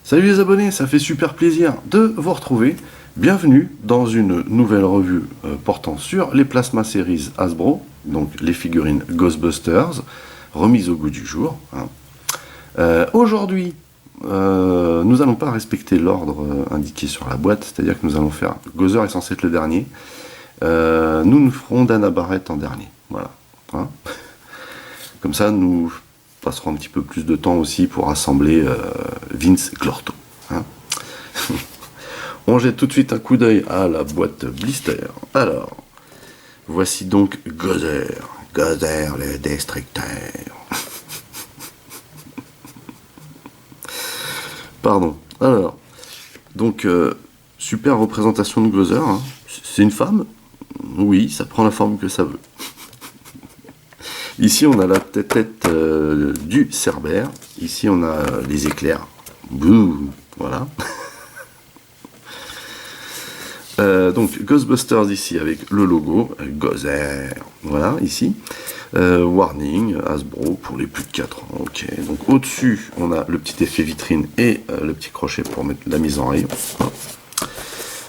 Salut les abonnés, ça fait super plaisir de vous retrouver. Bienvenue dans une nouvelle revue portant sur les Plasma Series Hasbro, donc les figurines Ghostbusters, remises au goût du jour. Aujourd'hui, nous n'allons pas respecter l'ordre indiqué sur la boîte, c'est-à-dire que nous allons faire... Gozer est censé être le dernier. Nous ferons Dana Barrett en dernier. Voilà. Hein. Comme ça, nous passerons un petit peu plus de temps aussi pour assembler Vince Clorto. Hein. On jette tout de suite un coup d'œil à la boîte blister. Alors, voici donc Gozer. Gozer le destructeur. Pardon. Alors, donc, super représentation de Gozer. Hein. C'est une femme? Oui, ça prend la forme que ça veut. Ici, on a la tête du Cerbère. Ici, on a les éclairs. Bouh, voilà. Donc, Ghostbusters ici avec le logo. Gozer. Voilà, ici. Warning, Hasbro pour les plus de 4 ans. Ok. Donc, au-dessus, on a le petit effet vitrine et le petit crochet pour mettre la mise en rayon.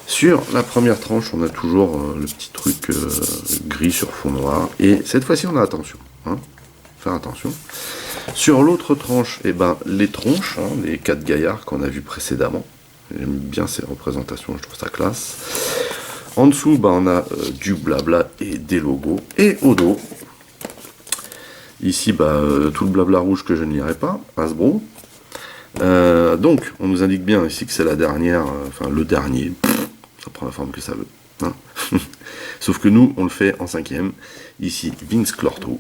Sur la première tranche, on a toujours le petit truc gris sur fond noir. Et cette fois-ci, on a attention. Hein, faire attention. Sur l'autre tranche, eh ben, les tronches, hein, les 4 gaillards qu'on a vus précédemment. J'aime bien ces représentations, je trouve ça classe. En dessous, ben, on a du blabla et des logos. Et au dos, ici, tout le blabla rouge que je ne lirai pas, Hasbro. Donc, on nous indique bien ici que c'est la dernière, enfin le dernier. Ça prend la forme que ça veut. Hein. Sauf que nous, on le fait en 5e. Ici, Vince Clorto.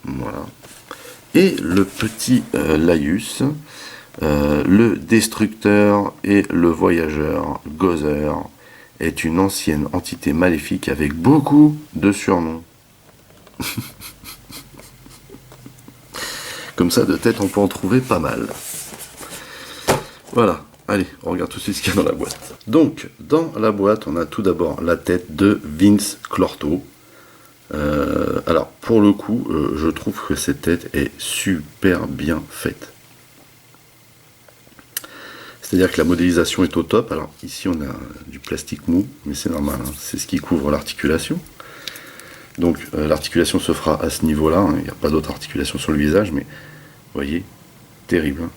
Voilà. Et le petit Laïus, le destructeur et le voyageur Gozer, est une ancienne entité maléfique avec beaucoup de surnoms. Comme ça, de tête, on peut en trouver pas mal. Voilà. Allez, on regarde tout de suite ce qu'il y a dans la boîte. Donc, dans la boîte, on a tout d'abord la tête de Vince Clorto. Alors, pour le coup, je trouve que cette tête est super bien faite. C'est-à-dire que la modélisation est au top. Alors, ici, on a du plastique mou, mais c'est normal, hein, c'est ce qui couvre l'articulation. Donc, l'articulation se fera à ce niveau-là. Hein, il n'y a pas d'autre articulation sur le visage, mais vous voyez, terrible. Hein.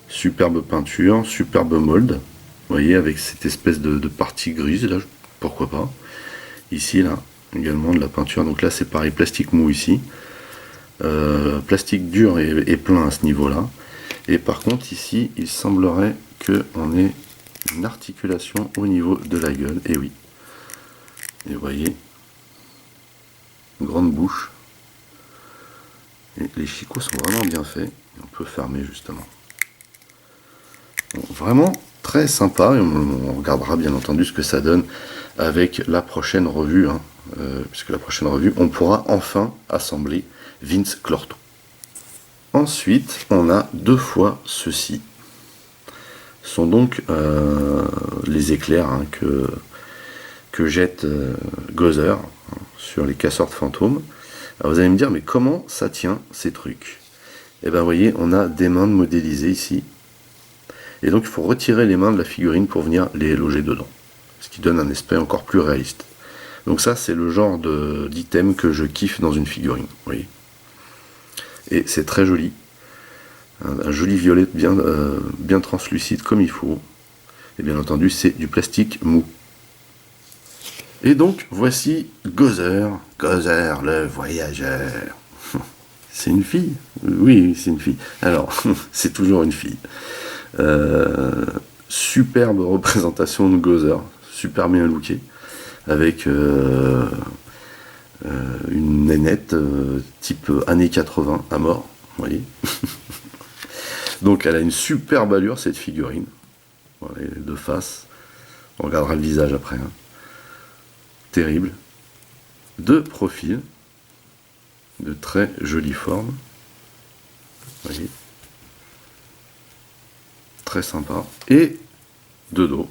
Superbe peinture, superbe mold. Vous voyez, avec cette espèce de partie grise, là, pourquoi pas. Ici, là, également de la peinture. Donc là, c'est pareil, plastique mou ici. Plastique dur et plein à ce niveau-là. Et par contre, ici, il semblerait qu'on ait une articulation au niveau de la gueule. Et oui. Et vous voyez, une grande bouche. Et les chicots sont vraiment bien faits. Et on peut fermer, justement. Vraiment très sympa, et on regardera bien entendu ce que ça donne avec la prochaine revue, hein, puisque la prochaine revue, on pourra enfin assembler Vince Clorto. Ensuite, on a deux fois ceci. Ce sont donc les éclairs hein, que jette Gozer hein, sur les casseurs de fantômes. Alors vous allez me dire, mais comment ça tient ces trucs? Et bien vous voyez, on a des mains modélisées ici. Et donc il faut retirer les mains de la figurine pour venir les loger dedans. Ce qui donne un aspect encore plus réaliste. Donc ça c'est le genre d'item que je kiffe dans une figurine. Vous voyez. Et c'est très joli. Un joli violet bien translucide comme il faut. Et bien entendu c'est du plastique mou. Et donc voici Gozer. Gozer le voyageur. C'est une fille? Oui, c'est une fille. Alors, c'est toujours une fille. Superbe représentation de Gozer, super bien lookée, avec une nénette type années 80 à mort, vous voyez. Donc elle a une superbe allure cette figurine, voilà, les deux faces, on regardera le visage après, hein. Terrible, de profil, de très jolie forme, vous voyez. Très sympa, et de dos.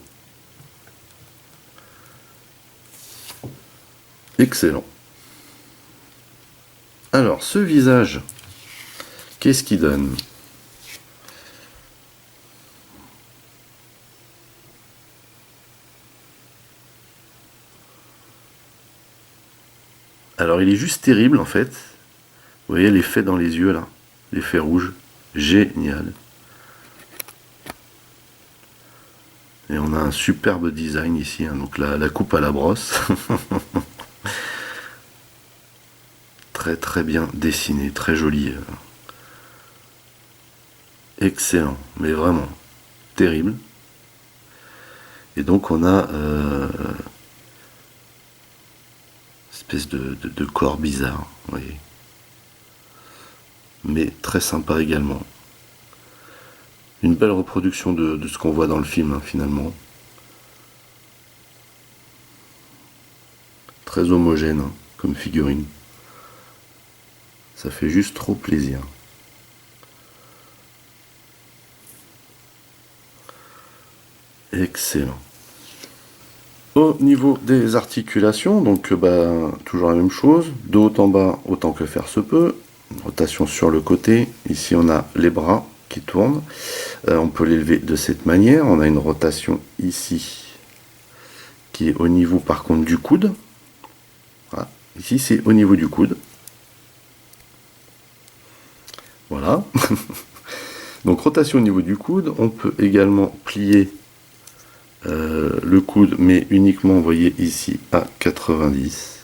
Excellent. Alors, ce visage, qu'est-ce qu'il donne? Alors il est juste terrible en fait. Vous voyez l'effet dans les yeux là, l'effet rouge, génial. Et on a un superbe design ici, hein. Donc la coupe à la brosse. Très très bien dessiné, très joli. Excellent, mais vraiment terrible. Et donc on a espèce de corps bizarre, vous voyez. Mais très sympa également. Une belle reproduction de ce qu'on voit dans le film, hein, finalement. Très homogène, hein, comme figurine. Ça fait juste trop plaisir. Excellent. Au niveau des articulations, donc toujours la même chose, de haut en bas autant que faire se peut, rotation sur le côté, ici on a les bras qui tournent, on peut les lever de cette manière, on a une rotation ici qui est au niveau par contre du coude, voilà. Ici c'est au niveau du coude, voilà, donc rotation au niveau du coude, on peut également plier le coude, mais uniquement, vous voyez ici, à 90.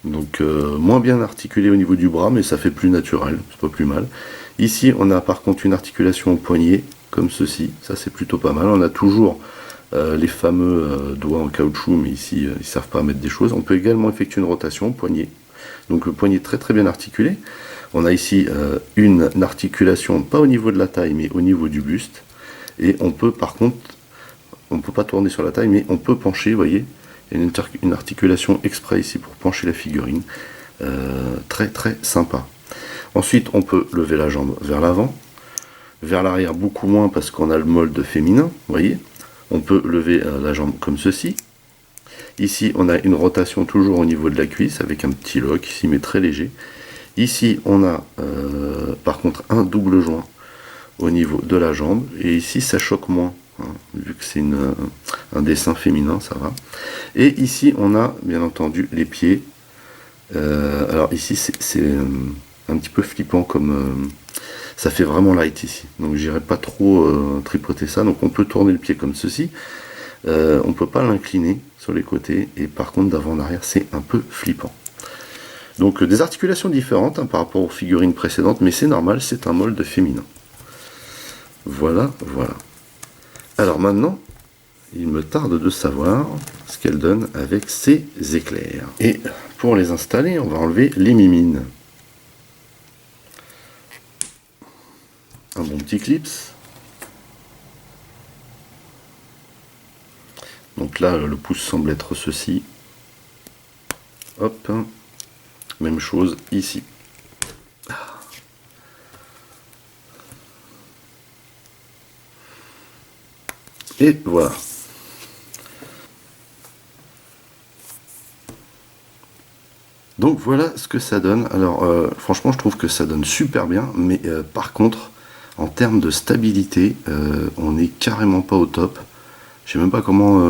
Donc moins bien articulé au niveau du bras, mais ça fait plus naturel, c'est pas plus mal. Ici, on a par contre une articulation au poignet, comme ceci, ça c'est plutôt pas mal. On a toujours les fameux doigts en caoutchouc, mais ici, ils savent pas mettre des choses. On peut également effectuer une rotation au poignet. Donc le poignet très très bien articulé. On a ici une articulation, pas au niveau de la taille, mais au niveau du buste. Et on peut par contre, on ne peut pas tourner sur la taille, mais on peut pencher, vous voyez, il y a une articulation exprès ici pour pencher la figurine. Très très sympa. Ensuite, on peut lever la jambe vers l'avant, vers l'arrière beaucoup moins parce qu'on a le molde féminin, vous voyez. On peut lever la jambe comme ceci. Ici, on a une rotation toujours au niveau de la cuisse avec un petit lock ici, mais très léger. Ici, on a par contre un double joint au niveau de la jambe, et ici ça choque moins, hein, vu que c'est un dessin féminin, ça va. Et ici on a bien entendu les pieds. Alors ici c'est un petit peu flippant, comme ça fait vraiment light ici, donc j'irai pas trop tripoter ça. Donc on peut tourner le pied comme ceci, on peut pas l'incliner sur les côtés, et par contre d'avant en arrière c'est un peu flippant. Donc des articulations différentes, hein, par rapport aux figurines précédentes, mais c'est normal, c'est un molde féminin. Voilà, voilà. Alors maintenant, il me tarde de savoir ce qu'elle donne avec ces éclairs. Et pour les installer, on va enlever les mimines. Un bon petit clips. Donc là, le pouce semble être ceci. Hop. Même chose ici. Et voilà. Donc voilà ce que ça donne. Alors franchement je trouve que ça donne super bien, mais par contre en termes de stabilité, on n'est carrément pas au top. Je sais même pas comment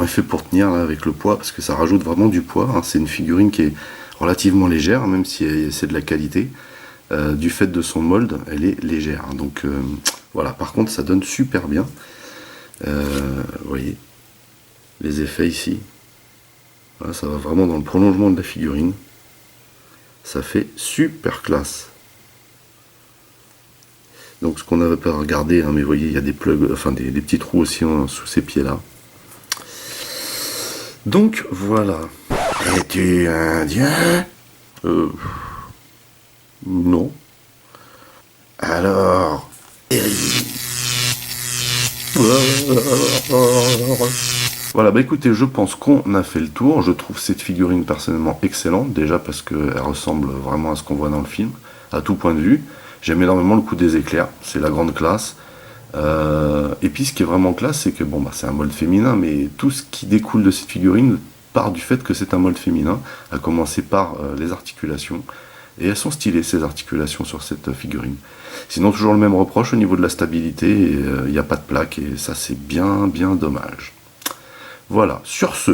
elle fait pour tenir là, avec le poids, parce que ça rajoute vraiment du poids, hein. C'est une figurine qui est relativement légère, même si c'est de la qualité. Du fait de son mold, elle est légère, hein. Donc voilà, par contre ça donne super bien. Vous voyez les effets ici, voilà, ça va vraiment dans le prolongement de la figurine, ça fait super classe. Donc ce qu'on n'avait pas regardé, hein, mais vous voyez il y a des plugs, enfin des petits trous aussi, hein, sous ces pieds là. Donc voilà. Es-tu indien? Non. Alors voilà, bah écoutez, je pense qu'on a fait le tour. Je trouve cette figurine personnellement excellente, déjà parce qu'elle ressemble vraiment à ce qu'on voit dans le film, à tout point de vue. J'aime énormément le coup des éclairs, c'est la grande classe. Et puis ce qui est vraiment classe, c'est que bon, bah, c'est un molde féminin, mais tout ce qui découle de cette figurine part du fait que c'est un molde féminin, à commencer par les articulations. Et elles sont stylées, ces articulations sur cette figurine. Sinon, toujours le même reproche au niveau de la stabilité, il n'y a pas de plaque, et ça c'est bien dommage. Voilà, sur ce,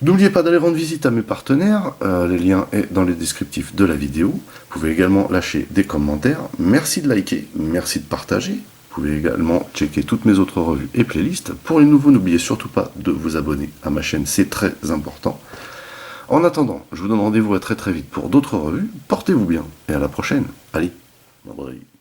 N'oubliez pas d'aller rendre visite à mes partenaires, les liens sont dans les descriptifs de la vidéo. Vous pouvez également lâcher des commentaires. Merci de liker, merci de partager. Vous pouvez également checker toutes mes autres revues et playlists. Pour les nouveaux, n'oubliez surtout pas de vous abonner à ma chaîne, c'est très important. En attendant, je vous donne rendez-vous à très très vite pour d'autres revues. Portez-vous bien et à la prochaine. Allez, bye bye.